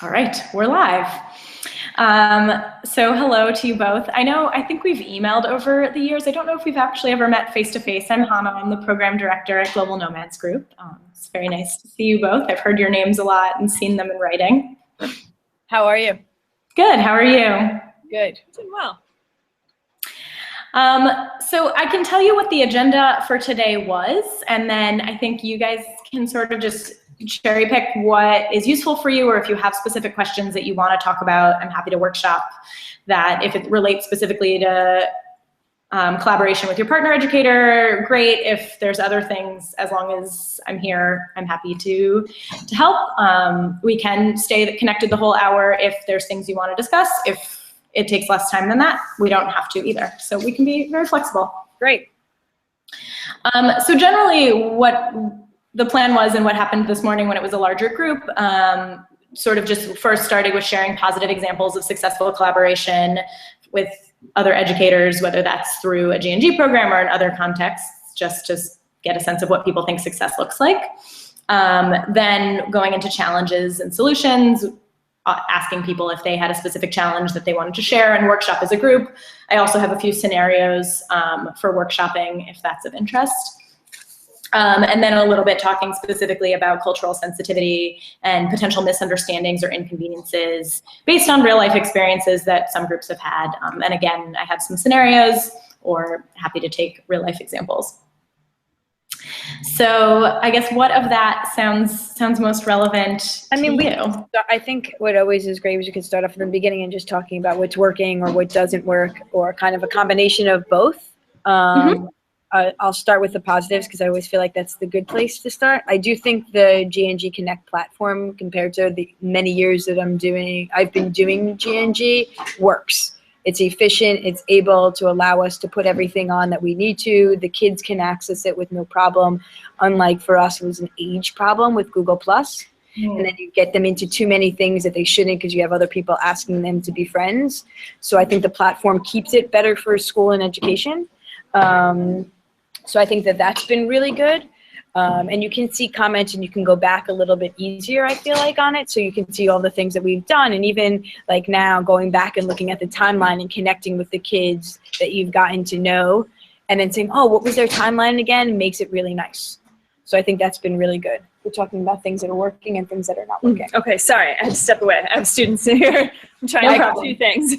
All right, we're live. So hello to you both. I think we've emailed over the years. I don't know if we've actually ever met face-to-face. I'm Hannah, I'm the program director at Global Nomads Group. It's very nice to see you both. I've heard your names a lot and seen them in writing. How are you? Good, how are you? Good, doing well. So I can tell you what the agenda for today was, and then I think you guys can sort of just cherry pick what is useful for you, or if you have specific questions that you want to talk about, I'm happy to workshop that. If it relates specifically to collaboration with your partner educator, great. If there's other things, as long as I'm here, I'm happy to help. We can stay connected the whole hour if there's things you want to discuss. If it takes less time than that, we don't have to either. So we can be very flexible. Great. So generally what the plan was and what happened this morning when it was a larger group, sort of just first starting with sharing positive examples of successful collaboration with other educators, whether that's through a GNG program or in other contexts, just to get a sense of what people think success looks like. Then going into challenges and solutions, asking people if they had a specific challenge that they wanted to share and workshop as a group. I also have a few scenarios for workshopping if that's of interest. And then a little bit talking specifically about cultural sensitivity and potential misunderstandings or inconveniences based on real life experiences that some groups have had. And again, I have some scenarios, or happy to take real life examples. So I guess what of that sounds most relevant to you? I think what always is great is you can start off from the beginning and just talking about what's working or what doesn't work, or kind of a combination of both. I'll start with the positives because I always feel like that's the good place to start. I do think the GNG Connect platform, compared to the many years that I've been doing GNG, works. It's efficient, it's able to allow us to put everything on that we need to. The kids can access it with no problem. Unlike for us, it was an age problem with Google+. And then you get them into too many things that they shouldn't because you have other people asking them to be friends. So I think the platform keeps it better for school and education. So I think that that's been really good. And you can see comments and you can go back a little bit easier, I feel like, on it. So you can see all the things that we've done. And even like now going back and looking at the timeline and connecting with the kids that you've gotten to know and then saying, oh, what was their timeline again, makes it really nice. So I think that's been really good. We're talking about things that are working and things that are not working. Okay, sorry, I had to step away. I have students here. I'm trying to do two things.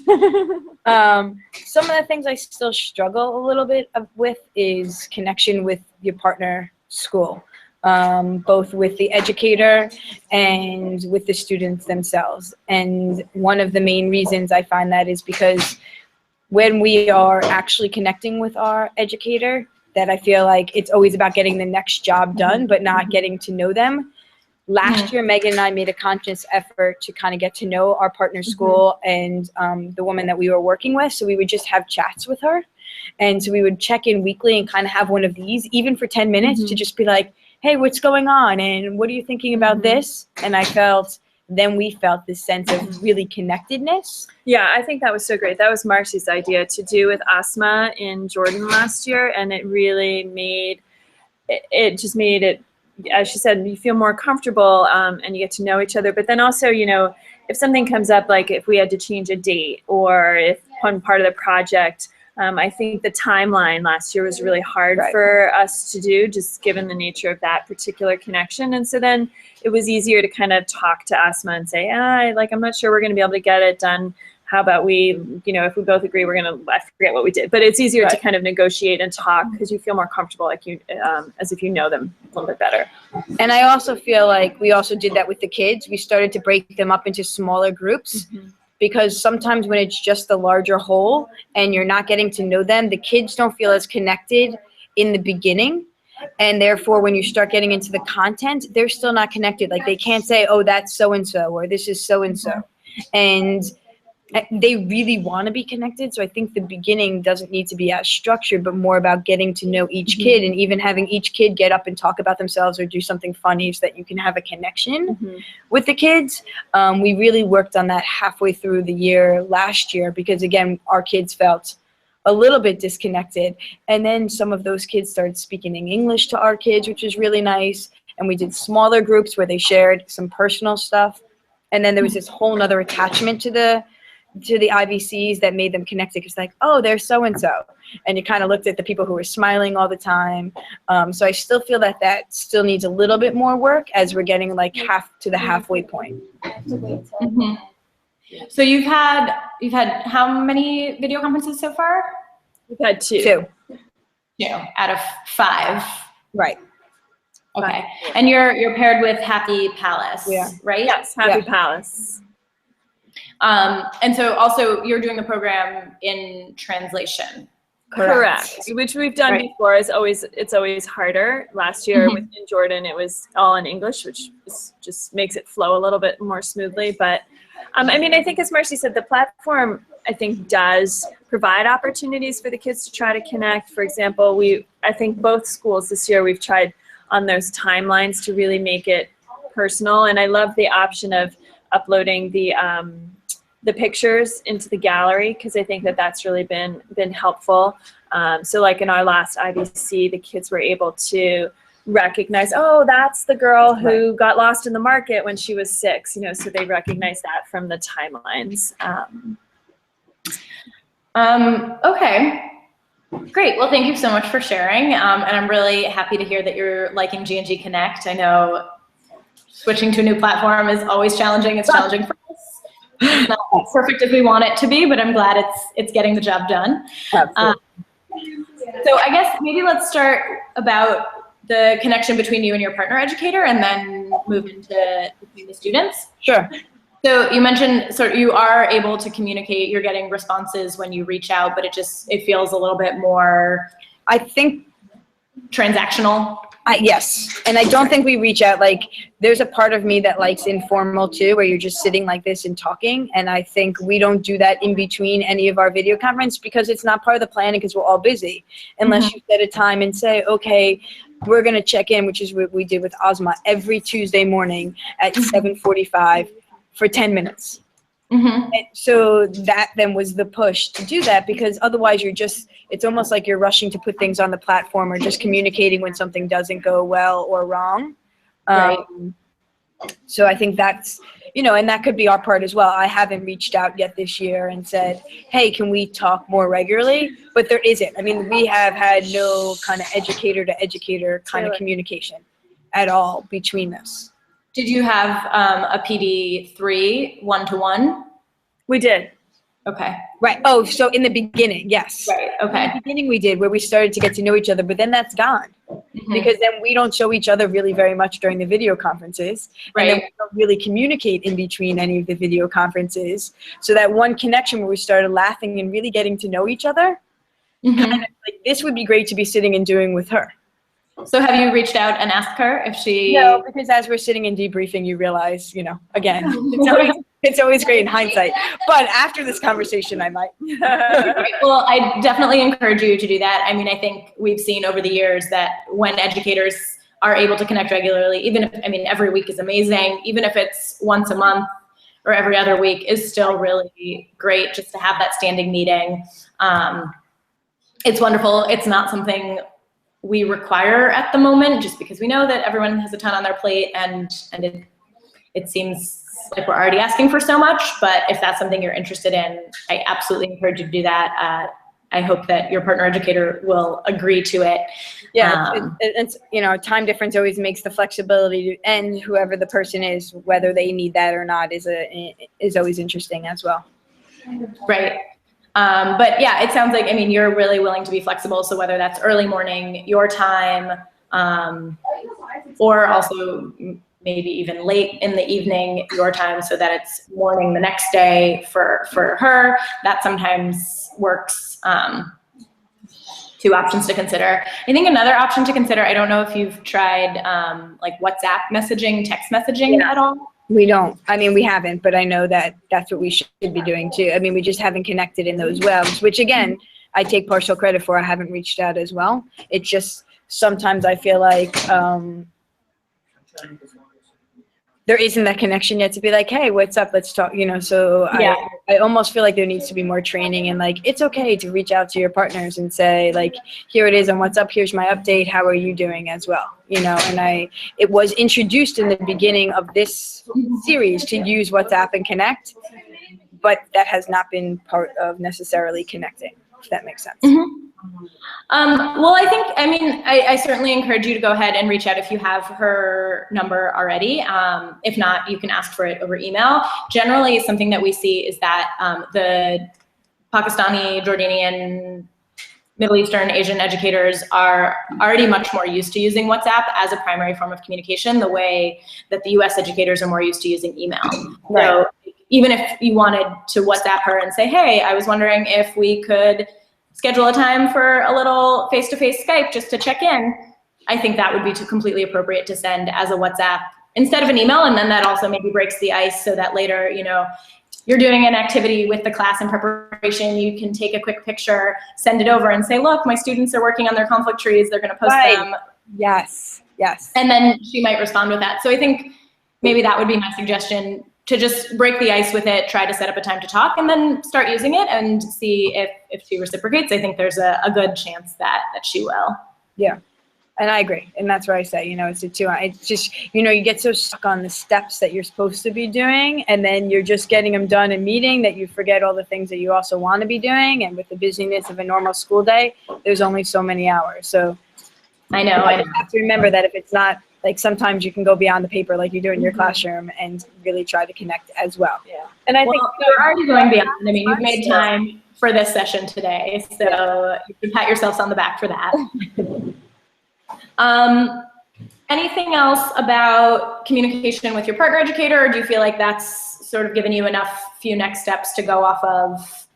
Some of the things I still struggle a little bit with is connection with your partner school, both with the educator and with the students themselves. And one of the main reasons I find that is because when we are actually connecting with our educator, that I feel like it's always about getting the next job done, but not getting to know them. Last year, Megan and I made a conscious effort to kind of get to know our partner school and the woman that we were working with. So we would just have chats with her. And so we would check in weekly and kind of have one of these, even for 10 minutes, to just be like, hey, what's going on? And what are you thinking about this? And then we felt this sense of really connectedness. Yeah, I think that was so great. That was Marcy's idea to do with Asma in Jordan last year. And it really made it, as she said, you feel more comfortable and you get to know each other. But then also, if something comes up, like if we had to change a date or if one part of the project, I think the timeline last year was really hard for us to do, just given the nature of that particular connection. And so then it was easier to kind of talk to Asma and say, I'm not sure we're going to be able to get it done. How about we, if we both agree, I forget what we did. But it's easier to kind of negotiate and talk because you feel more comfortable, as if you know them a little bit better. And I also feel like we also did that with the kids. We started to break them up into smaller groups. Because sometimes when it's just the larger whole and you're not getting to know them, the kids don't feel as connected in the beginning. And therefore, when you start getting into the content, they're still not connected. Like they can't say, oh, that's so-and-so, or this is so-and-so. And they really want to be connected. So I think the beginning doesn't need to be as structured, but more about getting to know each kid and even having each kid get up and talk about themselves or do something funny so that you can have a connection with the kids. We really worked on that halfway through the year last year because, again, our kids felt a little bit disconnected. And then some of those kids started speaking in English to our kids, which was really nice. And we did smaller groups where they shared some personal stuff. And then there was this whole nother attachment to the IVCs that made them connected. It's like, oh, there's so-and-so. And you kind of looked at the people who were smiling all the time. So I still feel that still needs a little bit more work as we're getting like the halfway point. Mm-hmm. So you've had how many video conferences so far? We've had two. Two out of 5. Right. Okay. And you're paired with Happy Palace, right? Yes, Happy Palace. And so also you're doing the program in translation. Correct. Which we've done before. It's always harder. Last year in Jordan, it was all in English, which just makes it flow a little bit more smoothly. But I mean, I think as Marcy said, the platform, I think, does provide opportunities for the kids to try to connect. For example, I think both schools this year, we've tried on those timelines to really make it personal. And I love the option of uploading the pictures into the gallery, because I think that's really been helpful. So like in our last IVC, the kids were able to recognize, oh, that's the girl who got lost in the market when she was 6, so they recognize that from the timelines. Okay. Great. Well, thank you so much for sharing. And I'm really happy to hear that you're liking GNG Connect. I know switching to a new platform is always challenging. It's challenging for us. It's not as perfect as we want it to be, but I'm glad it's getting the job done. So I guess maybe let's start about the connection between you and your partner educator, and then move into between the students. Sure. So you mentioned, so you are able to communicate, you're getting responses when you reach out, but it feels a little bit more, I think, transactional. Yes. And I don't think we reach out, like, there's a part of me that likes informal too, where you're just sitting like this and talking. And I think we don't do that in between any of our video conference, because it's not part of the planning, because we're all busy. Unless you set a time and say, okay, we're going to check in, which is what we did with Ozma, every Tuesday morning at 7:45 for 10 minutes. And so that then was the push to do that, because otherwise it's almost like you're rushing to put things on the platform, or just communicating when something doesn't go well or wrong. So I think that's, and that could be our part as well. I haven't reached out yet this year and said, hey, can we talk more regularly? But there isn't. I mean, we have had no kind of educator to educator kind of communication at all between us. Did you have a PD3 one-to-one? We did. Okay. Right. Oh, so in the beginning, yes. Right. Okay. In the beginning we did, where we started to get to know each other, but then that's gone. Because then we don't show each other really very much during the video conferences. And then we don't really communicate in between any of the video conferences. So that one connection where we started laughing and really getting to know each other, kind of like, this would be great to be sitting and doing with her. So have you reached out and asked her if she... No, because as we're sitting and debriefing, you realize, again, it's always great in hindsight. But after this conversation, I might. Well, I definitely encourage you to do that. I mean, I think we've seen over the years that when educators are able to connect regularly, even if, every week is amazing, even if it's once a month or every other week is still really great, just to have that standing meeting. It's wonderful. It's not something we require at the moment, just because we know that everyone has a ton on their plate, and it seems like we're already asking for so much. But if that's something you're interested in, I absolutely encourage you to do that. I hope that your partner educator will agree to it. Yeah, it's time difference always makes the flexibility, and whoever the person is, whether they need that or not, is always interesting as well. Right. But yeah, it sounds like, you're really willing to be flexible. So whether that's early morning, your time, or also maybe even late in the evening, your time, so that it's morning the next day for her, that sometimes works. 2 options to consider. I think another option to consider, I don't know if you've tried like WhatsApp messaging, text messaging at all. We don't. We haven't, but I know that that's what we should be doing too. We just haven't connected in those webs, which again, I take partial credit for. I haven't reached out as well. It's just sometimes I feel like there isn't that connection yet to be like, hey, what's up? Let's talk, so Yeah. I almost feel like there needs to be more training, and like, it's okay to reach out to your partners and say like, here it is on what's up, here's my update, how are you doing as well, and it was introduced in the beginning of this series to use WhatsApp and connect, but that has not been part of necessarily connecting, if that makes sense. Well, I certainly encourage you to go ahead and reach out if you have her number already. If not, you can ask for it over email. Generally, something that we see is that the Pakistani, Jordanian, Middle Eastern, Asian educators are already much more used to using WhatsApp as a primary form of communication, the way that the US educators are more used to using email. Right. So even if you wanted to WhatsApp her and say, hey, I was wondering if we could schedule a time for a little face-to-face Skype just to check in, I think that would be completely appropriate to send as a WhatsApp instead of an email, and then that also maybe breaks the ice so that later, you're doing an activity with the class in preparation, you can take a quick picture, send it over and say, look, my students are working on their conflict trees, they're gonna post them. Yes, yes. And then she might respond with that. So I think maybe that would be my suggestion, to just break the ice with it, try to set up a time to talk, and then start using it and see if she reciprocates. I think there's a good chance that she will. Yeah, and I agree. And that's what I say, it's just, you get so stuck on the steps that you're supposed to be doing, and then you're just getting them done in meeting that you forget all the things that you also want to be doing. And with the busyness of a normal school day, there's only so many hours. So I know. You have to remember that if it's not, like, sometimes you can go beyond the paper like you do in your classroom and really try to connect as well. Yeah. And I think you're already going beyond. I mean, you've made time for this session today, so you can pat yourselves on the back for that. Anything else about communication with your partner educator, or do you feel like that's sort of given you enough few next steps to go off of,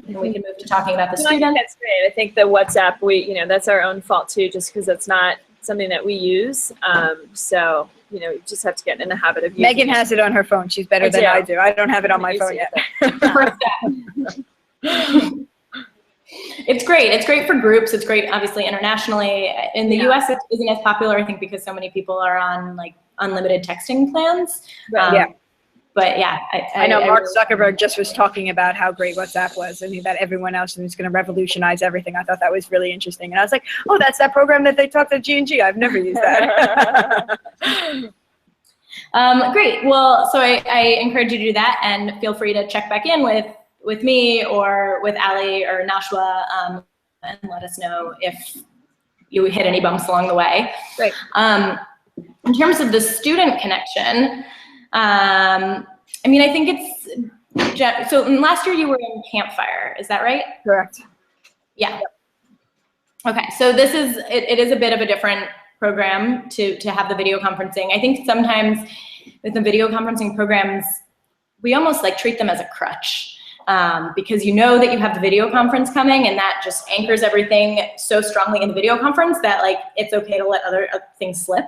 and we can move to talking about the student? I think that's great. I think the WhatsApp, that's our own fault too, just because it's not something that we use. So, you just have to get in the habit of using Megan has it on her phone. She's better than I do. I don't have it on my phone yet. It's great. It's great for groups. It's great, obviously, internationally. In the US, it isn't as popular, I think, because so many people are on like unlimited texting plans. Yeah. But yeah, I know Mark Zuckerberg just was talking about how great WhatsApp was, and that everyone else is going to revolutionize everything. I thought that was really interesting. And I was like, oh, that's that program that they talked at GNG. I've never used that. Great. Well, so I encourage you to do that, and feel free to check back in with me or with Ali or Nashwa, and let us know if you hit any bumps along the way. Right. In terms of the student connection, I think it's, so last year you were in Campfire, is that right? Correct. Yeah. Okay, so this is, it is a bit of a different program to have the video conferencing. I think sometimes with the video conferencing programs, we almost like treat them as a crutch, because you know that you have the video conference coming, and that just anchors everything so strongly in the video conference that like it's okay to let other things slip.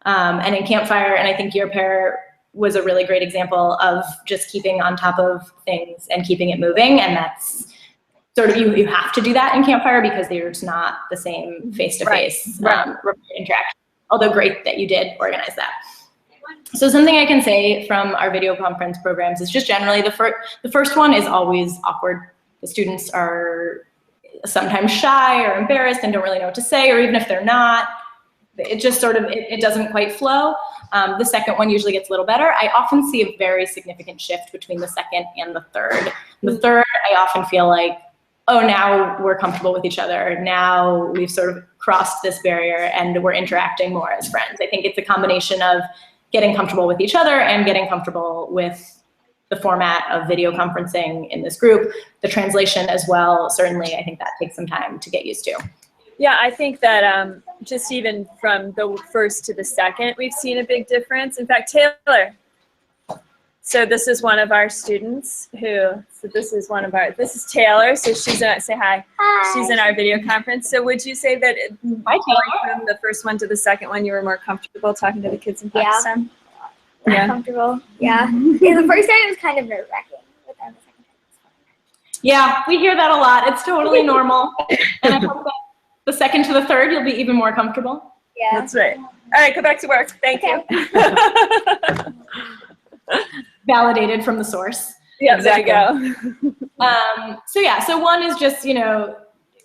And in Campfire, and I think your pair was a really great example of just keeping on top of things and keeping it moving, and that's sort of, you have to do that in Campfire because there's not the same face-to-face interaction, although great that you did organize that. So something I can say from our video conference programs is just generally the first one is always awkward. The students are sometimes shy or embarrassed and don't really know what to say, or even if they're not, it just sort of, it doesn't quite flow. The second one usually gets a little better. I often see a very significant shift between the second and the third. The third, I often feel like, oh, now we're comfortable with each other. Now we've sort of crossed this barrier and we're interacting more as friends. I think it's a combination of getting comfortable with each other and getting comfortable with the format of video conferencing in this group. The translation as well, certainly, I think that takes some time to get used to. Yeah, I think that just even from the first to the second, we've seen a big difference. In fact, Taylor, so this is one of our students this is Taylor, so she's say hi. Hi. She's in our video conference. So would you say that from the first one to the second one, you were more comfortable talking to the kids in Pakistan? Yeah. Comfortable. Yeah. Yeah. The first time it was kind of nerve-wracking, but then the second time it was fun. Yeah, we hear that a lot. It's totally normal. And I hope that the second to the third, you'll be even more comfortable. Yeah. That's right. All right, go back to work. Thank you. Validated from the source. Yeah, Exactly. there you go. So one is just,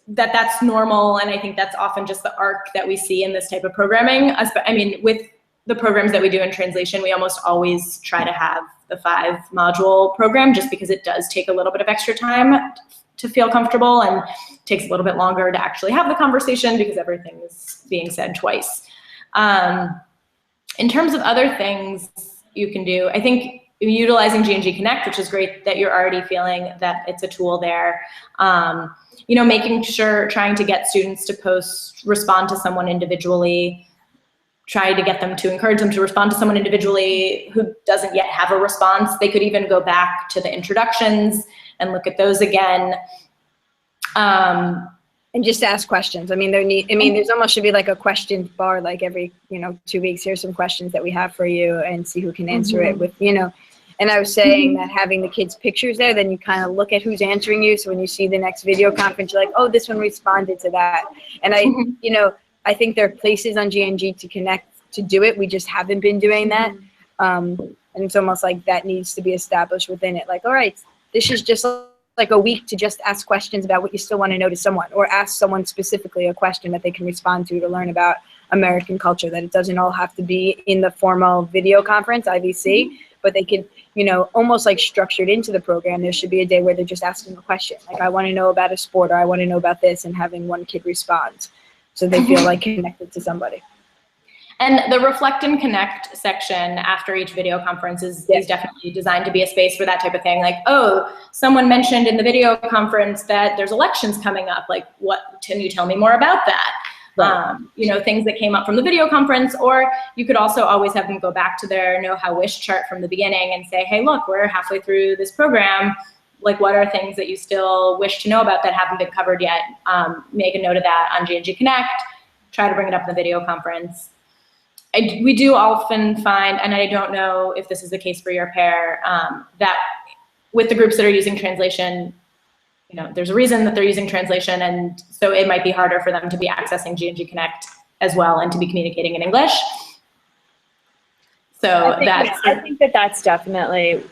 that's normal, and I think that's often just the arc that we see in this type of programming. I mean, with the programs that we do in translation, we almost always try to have the 5-module program, just because it does take a little bit of extra time to feel comfortable, and takes a little bit longer to actually have the conversation because everything is being said twice. In terms of other things you can do, I think utilizing GNG Connect, which is great that you're already feeling that it's a tool there. Making sure, trying to get students to respond to someone individually, try to get them to encourage them to respond to someone individually who doesn't yet have a response. They could even go back to the introductions and look at those again. And just ask questions. There's almost should be like a question bar, like every, 2 weeks, here's some questions that we have for you, and see who can answer it with, And I was saying that having the kids' pictures there, then you kind of look at who's answering you. So when you see the next video conference, you're like, oh, this one responded to that. And I think there are places on GNG to connect to do it. We just haven't been doing that. And it's almost like that needs to be established within it. Like, all right, this is just like a week to just ask questions about what you still want to know to someone, or ask someone specifically a question that they can respond to learn about American culture, that it doesn't all have to be in the formal video conference, IVC, but they could, almost like structured into the program. There should be a day where they're just asking a question. Like, I want to know about a sport, or I want to know about this, and having one kid respond so they feel like connected to somebody. And the Reflect and Connect section after each video conference is definitely designed to be a space for that type of thing. Like, oh, someone mentioned in the video conference that there's elections coming up. Like, what, can you tell me more about that? Right. Things that came up from the video conference. Or you could also always have them go back to their know how wish chart from the beginning and say, hey, look, we're halfway through this program. Like, what are things that you still wish to know about that haven't been covered yet? Make a note of that on GNG Connect. Try to bring it up in the video conference. We do often find, and I don't know if this is the case for your pair, that with the groups that are using translation, there's a reason that they're using translation, and so it might be harder for them to be accessing GNG Connect as well and to be communicating in English. So I think that's definitely,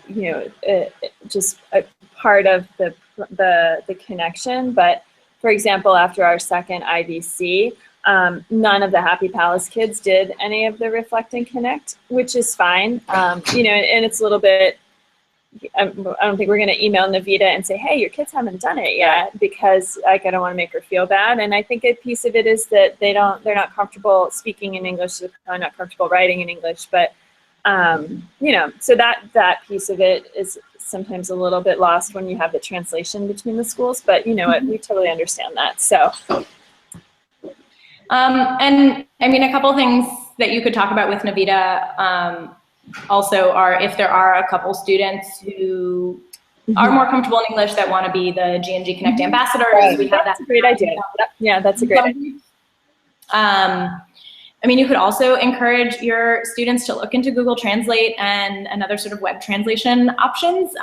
just a part of the connection. But for example, after our second IVC, none of the Happy Palace kids did any of the Reflect and Connect, which is fine. And it's a little bit, I don't think we're going to email Navita and say, hey, your kids haven't done it yet, because I don't want to make her feel bad. And I think a piece of it is that they're not comfortable speaking in English, so they're not comfortable writing in English. But, so that piece of it is sometimes a little bit lost when you have the translation between the schools. But we totally understand that. So. And a couple things that you could talk about with Navita also are if there are a couple students who are more comfortable in English that want to be the GNG Connect ambassadors. Right. We have that's a great idea. Yeah, that's a great idea. You could also encourage your students to look into Google Translate and other sort of web translation options.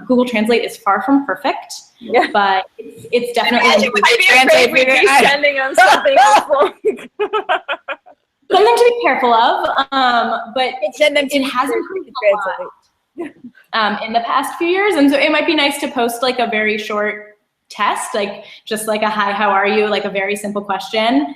Google Translate is far from perfect, but it's definitely sending them something something to be careful of. But it has improved a lot in the past few years, and so it might be nice to post like a very short test, like just like a hi, how are you, like a very simple question.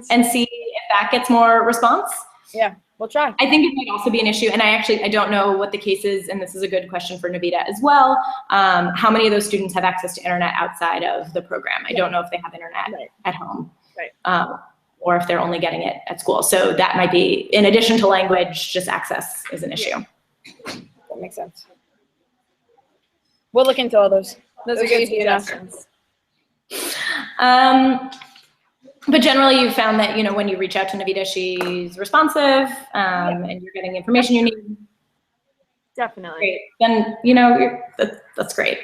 And see if that gets more response. Yeah, we'll try. I think it might also be an issue, and I don't know what the case is, and this is a good question for Navita as well. How many of those students have access to internet outside of the program? I don't know if they have internet at home, or if they're only getting it at school. So that might be, in addition to language, just access is an issue. That makes sense. We'll look into all those. Those are good suggestions. But generally, you've found that, when you reach out to Navita, she's responsive, and you're getting information you need. Definitely. Great. Then, that's great.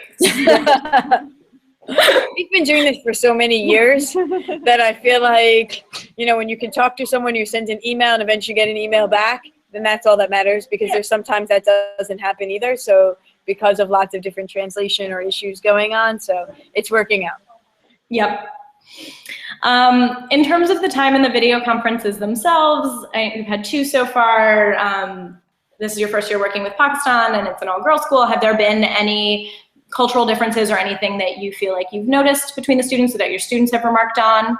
We've been doing this for so many years that I feel like, when you can talk to someone, you send an email and eventually get an email back, then that's all that matters, because there's sometimes that doesn't happen either. So because of lots of different translation or issues going on, so it's working out. Yep. In terms of the time in the video conferences themselves, we've had 2 so far. This is your first year working with Pakistan, and it's an all-girls school. Have there been any cultural differences or anything that you feel like you've noticed between the students or that your students have remarked on?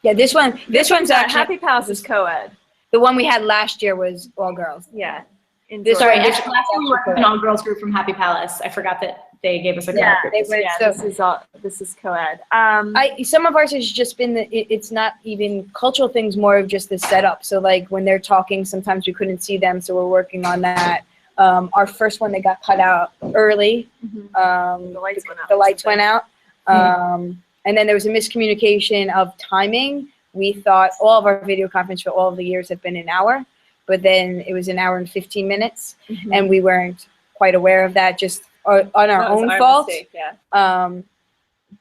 Yeah, this one's actually, Happy Palace is co-ed. the one we had last year was all girls. Yeah. Sorry, this last time we worked with an all-girls group from Happy Palace. I forgot that they gave us a co-ed group. This is co-ed. Some of ours has just been, it's not even cultural things, more of just the setup. So like when they're talking, sometimes we couldn't see them, so we're working on that. Our first one, they got cut out early. The lights went out. The lights went out. And then there was a miscommunication of timing. We thought all of our video conference for all of the years have been an hour, but then it was an hour and 15 minutes, and we weren't quite aware of that, just on our own fault. Mistake, yeah.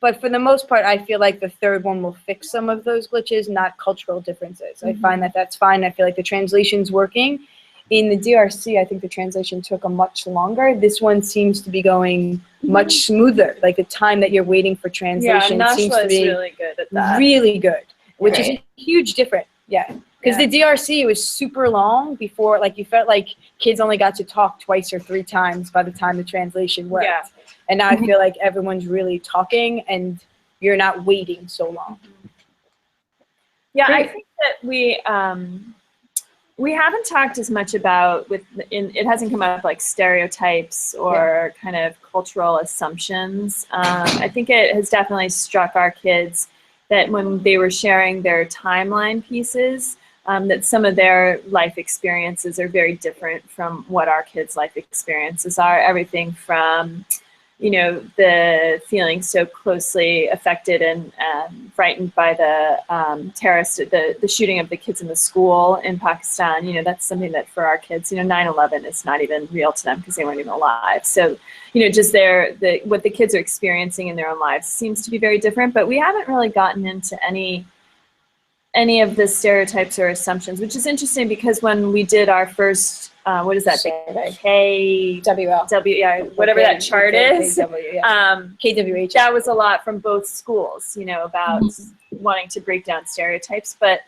But for the most part, I feel like the third one will fix some of those glitches, not cultural differences. I find that that's fine. I feel like the translation's working. In the DRC, I think the translation took a much longer. This one seems to be going much smoother. Like the time that you're waiting for translation seems to be really good at that. really good, which is a huge difference. Yeah. Because the DRC was super long before, like you felt like kids only got to talk twice or 3 times by the time the translation worked. Yeah. And now I feel like everyone's really talking and you're not waiting so long. Yeah, I think that we haven't talked as much about it hasn't come up like stereotypes or kind of cultural assumptions. I think it has definitely struck our kids that when they were sharing their timeline pieces, that some of their life experiences are very different from what our kids' life experiences are. Everything from, you know, the feeling so closely affected and frightened by the the shooting of the kids in the school in Pakistan. You know, that's something that for our kids, you know, 9/11 is not even real to them because they weren't even alive. So, you know, just what the kids are experiencing in their own lives seems to be very different. But we haven't really gotten into any of the stereotypes or assumptions, which is interesting because when we did our first, what is that? KWL. Yeah, whatever that chart is. KWH. That was a lot from both schools, you know, about wanting to break down stereotypes. But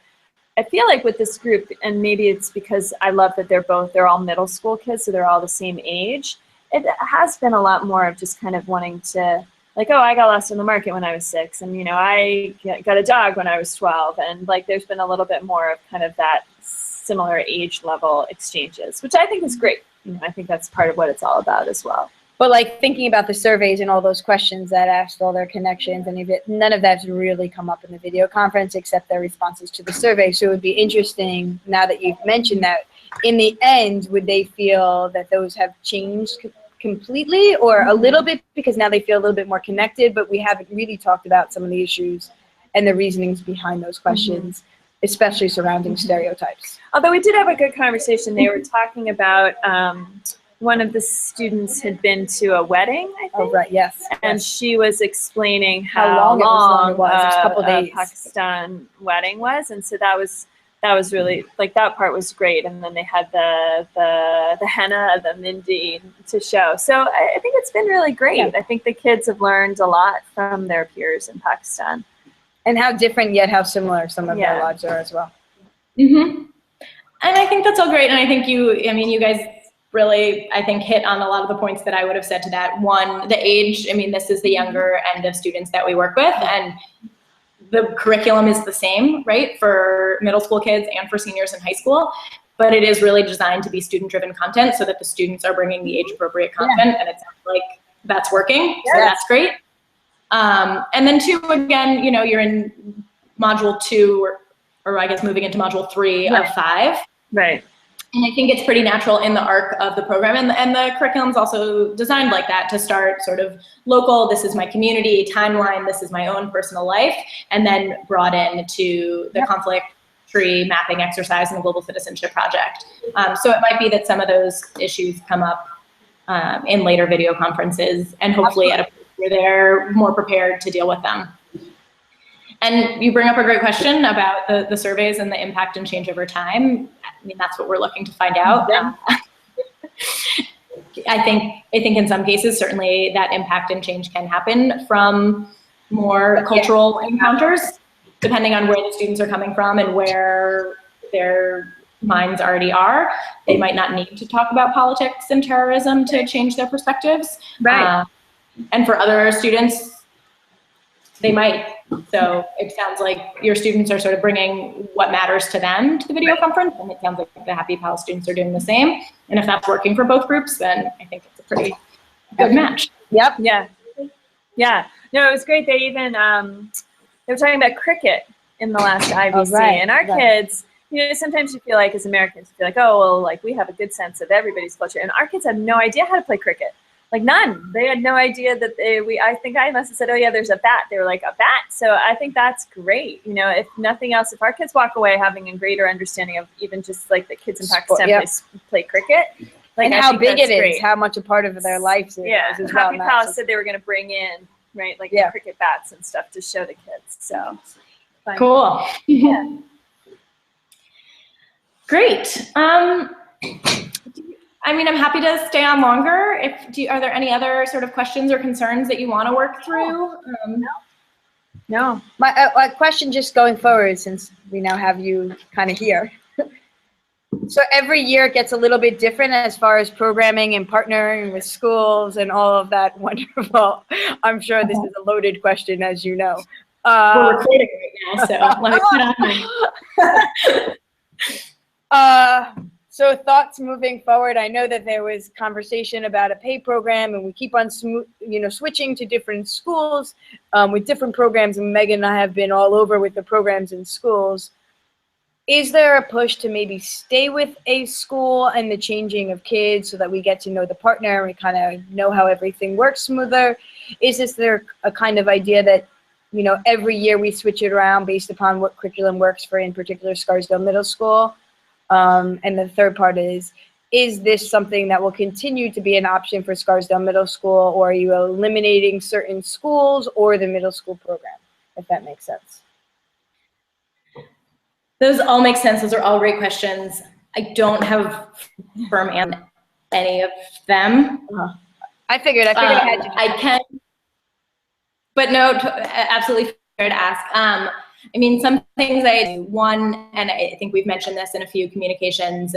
I feel like with this group, and maybe it's because I love that they're all middle school kids, so they're all the same age. It has been a lot more of just kind of wanting to, like, oh, I got lost in the market when I was 6, and, you know, I got a dog when I was 12, and, like, there's been a little bit more of kind of that similar age level exchanges, which I think is great. You know, I think that's part of what it's all about as well. But, like, thinking about the surveys and all those questions that asked all their connections, and none of that's really come up in the video conference except their responses to the survey. So it would be interesting, now that you've mentioned that, in the end, would they feel that those have changed completely or a little bit because now they feel a little bit more connected, but we haven't really talked about some of the issues and the reasonings behind those questions, especially surrounding stereotypes. Although we did have a good conversation. They were talking about one of the students had been to a wedding, I think. Oh, right, yes. And she was explaining how long it was. It was a couple days. Pakistan wedding was, and so that was really, like, that part was great. And then they had the henna, the mindi to show. So I think it's been really great. Yeah. I think the kids have learned a lot from their peers in Pakistan. And how different yet how similar some of their lives are as well. And I think that's all great. And I think you guys really, I think, hit on a lot of the points that I would have said to that. One, the age, I mean, this is the younger end of students that we work with. And the curriculum is the same, right, for middle school kids and for seniors in high school, but it is really designed to be student-driven content so that the students are bringing the age-appropriate content, and it sounds like that's working, so that's great. And then 2, again, you know, you're in module 2, or I guess moving into module 3 of 5. Right. And I think it's pretty natural in the arc of the program, and the curriculum's also designed like that, to start sort of local, this is my community, timeline, this is my own personal life, and then brought in to the conflict tree mapping exercise and the Global Citizenship Project. So it might be that some of those issues come up in later video conferences, and hopefully at a point where they're more prepared to deal with them. And you bring up a great question about the surveys and the impact and change over time. I mean, that's what we're looking to find out. I think in some cases, certainly that impact and change can happen from more cultural encounters, depending on where the students are coming from and where their minds already are. They might not need to talk about politics and terrorism to change their perspectives. Right. And for other students, they might. So it sounds like your students are sort of bringing what matters to them to the video conference, and it sounds like the Happy Pal students are doing the same. And if that's working for both groups, then I think it's a pretty good match. Yep. Yeah. Yeah. No, it was great. They even, they were talking about cricket in the last IBC. And our kids, you know, sometimes you feel like as Americans, you feel like, oh, well, like we have a good sense of everybody's culture. And our kids have no idea how to play cricket. Like none. They had no idea that I think I must have said, oh yeah, there's a bat. They were like, a bat? So I think that's great. You know, if nothing else, if our kids walk away having a greater understanding of even just like the kids in Pakistan play cricket. Like, and how big it is, how much a part of their lives it is as well. Happy Palace said they were going to bring in, right, like the cricket bats and stuff to show the kids. So fun. Cool. Yeah. Great. I mean, I'm happy to stay on longer. Are there any other sort of questions or concerns that you want to work through? No. My question just going forward, since we now have you kind of here. So every year it gets a little bit different as far as programming and partnering with schools and all of that wonderful. I'm sure this is a loaded question, as you know. We're recording right now, so let me put on So thoughts moving forward. I know that there was conversation about a pay program, and we keep on switching to different schools with different programs, and Megan and I have been all over with the programs in schools. Is there a push to maybe stay with a school and the changing of kids so that we get to know the partner and we kind of know how everything works smoother? Is there a kind of idea that, you know, every year we switch it around based upon what curriculum works for, in particular, Scarsdale Middle School? And the third part is this something that will continue to be an option for Scarsdale Middle School, or are you eliminating certain schools or the middle school program, if that makes sense? Those all make sense. Those are all great questions. I don't have firm answer on any of them. I figured I had to. I can, but no, absolutely fair to ask. I mean, some things one, and I think we've mentioned this in a few communications,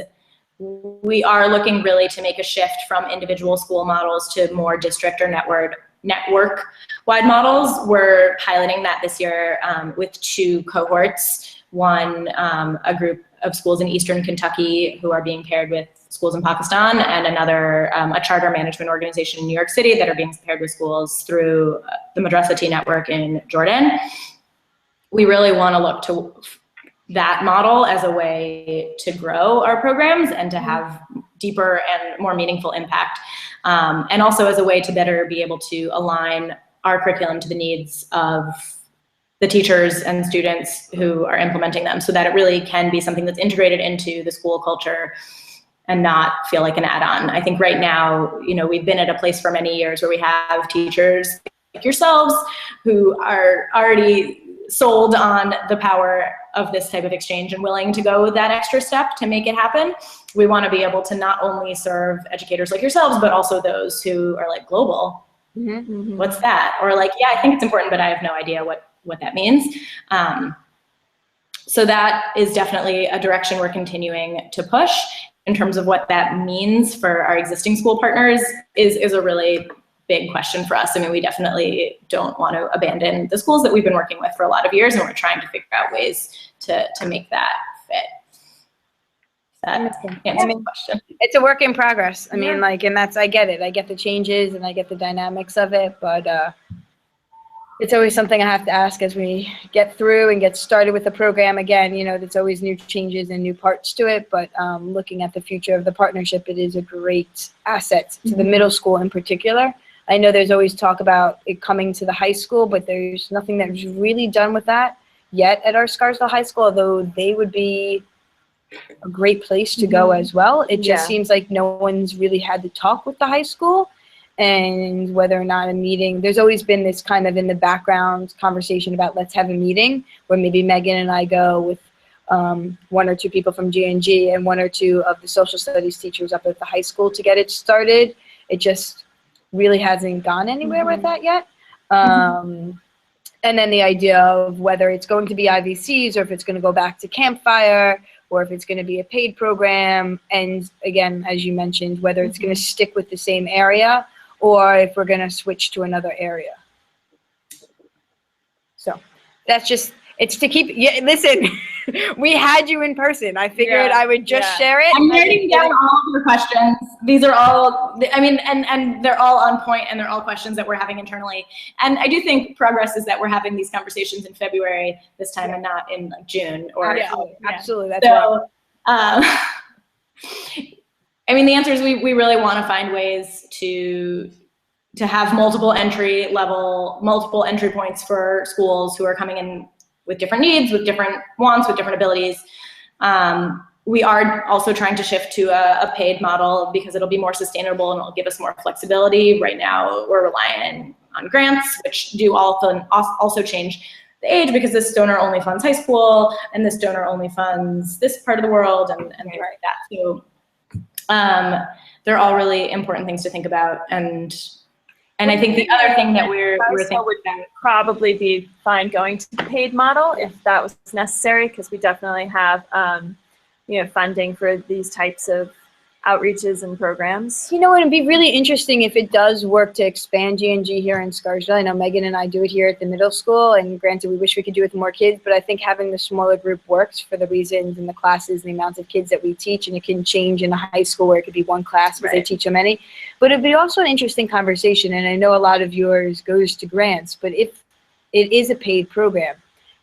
we are looking really to make a shift from individual school models to more district or network-wide models. We're piloting that this year with 2 cohorts. One, a group of schools in Eastern Kentucky who are being paired with schools in Pakistan, and another, a charter management organization in New York City that are being paired with schools through the Madrasati network in Jordan. We really want to look to that model as a way to grow our programs and to have deeper and more meaningful impact, and also as a way to better be able to align our curriculum to the needs of the teachers and students who are implementing them, so that it really can be something that's integrated into the school culture and not feel like an add-on. I think right now, you know, we've been at a place for many years where we have teachers like yourselves who are already sold on the power of this type of exchange and willing to go that extra step to make it happen. We want to be able to not only serve educators like yourselves, but also those who are like, global, what's that? Or like, yeah, I think it's important, but I have no idea what that means. So that is definitely a direction we're continuing to push. In terms of what that means for our existing school partners is a really big question for us. I mean, we definitely don't want to abandon the schools that we've been working with for a lot of years, and we're trying to figure out ways to make that fit. That answers the question. It's a work in progress. I mean, like, and I get it. I get the changes and I get the dynamics of it, but it's always something I have to ask as we get through and get started with the program again. You know, there's always new changes and new parts to it, but looking at the future of the partnership, it is a great asset to the middle school in particular. I know there's always talk about it coming to the high school, but there's nothing that's really done with that yet at our Scarsdale High School, although they would be a great place to go as well. It just seems like no one's really had to talk with the high school. And whether or not a meeting, there's always been this kind of in the background conversation about let's have a meeting where maybe Megan and I go with 1 or 2 people from GNG and 1 or 2 of the social studies teachers up at the high school to get it started. It just really hasn't gone anywhere with that yet. And then the idea of whether it's going to be IVCs or if it's going to go back to Campfire or if it's going to be a paid program. And again, as you mentioned, whether it's going to stick with the same area or if we're going to switch to another area. So that's just, it's to keep, yeah, listen, we had you in person. I figured I would just share it. I'm writing down all of your questions. These are all, I mean, and they're all on point and they're all questions that we're having internally. And I do think progress is that we're having these conversations in February this time and not in like June or. Absolutely. That's so, I mean, the answer is we really want to find ways to have multiple entry points for schools who are coming in with different needs, with different wants, with different abilities. We are also trying to shift to a paid model because it'll be more sustainable and it'll give us more flexibility. Right now, we're relying on grants, which do also change the age because this donor only funds high school and this donor only funds this part of the world and things like that. So they're all really important things to think about. And I think the other thing that we're thinking would probably be fine going to the paid model if that was necessary, because we definitely have funding for these types of outreaches and programs. You know, it'd be really interesting if it does work to expand GNG here in Scarsdale. I know Megan and I do it here at the middle school, and granted, we wish we could do it with more kids, but I think having the smaller group works for the reasons and the classes and the amounts of kids that we teach, and it can change in a high school where it could be one class because they teach so many. But it'd be also an interesting conversation, and I know a lot of yours goes to grants, but if it is a paid program,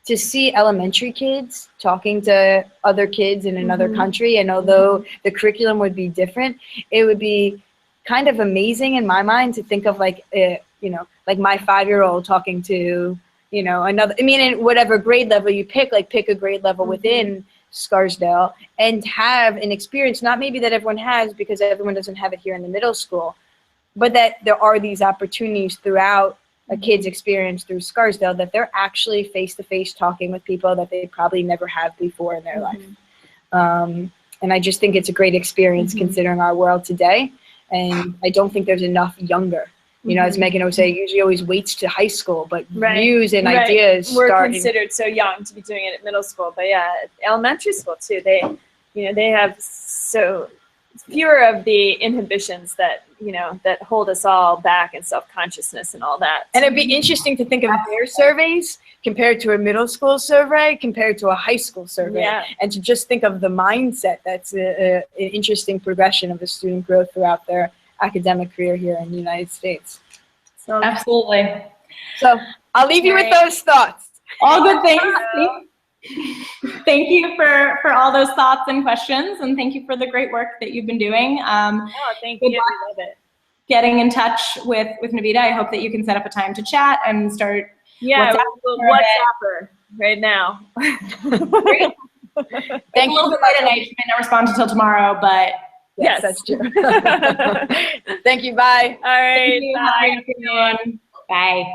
to see elementary kids talking to other kids in another country, and although the curriculum would be different, it would be kind of amazing in my mind to think of like, like my 5-year-old talking to, another, I mean, in whatever grade level you pick, like pick a grade level within Scarsdale and have an experience, not maybe that everyone has because everyone doesn't have it here in the middle school, but that there are these opportunities throughout a kid's experience through Scarsdale that they're actually face-to-face talking with people that they probably never have before in their life. And I just think it's a great experience considering our world today. And I don't think there's enough younger. As Megan would say, usually always waits to high school, but views and ideas we're start considered so young to be doing it at middle school. But yeah, elementary school too, they have so fewer of the inhibitions that that hold us all back, and self-consciousness and all that. And it'd be interesting to think of their surveys compared to a middle school survey, compared to a high school survey, and to just think of the mindset. That's an interesting progression of the student growth throughout their academic career here in the United States. So absolutely. So I'll leave you with those thoughts. All good things. Thank you for all those thoughts and questions, and thank you for the great work that you've been doing. Thank you. I love it. Getting in touch with Navita. I hope that you can set up a time to chat and start. Yeah, we'll WhatsApp her right now. Great. Thank you. A little bit late at night. She may not respond until tomorrow, but yes, that's true. Thank you. Bye. All right. Bye. Bye.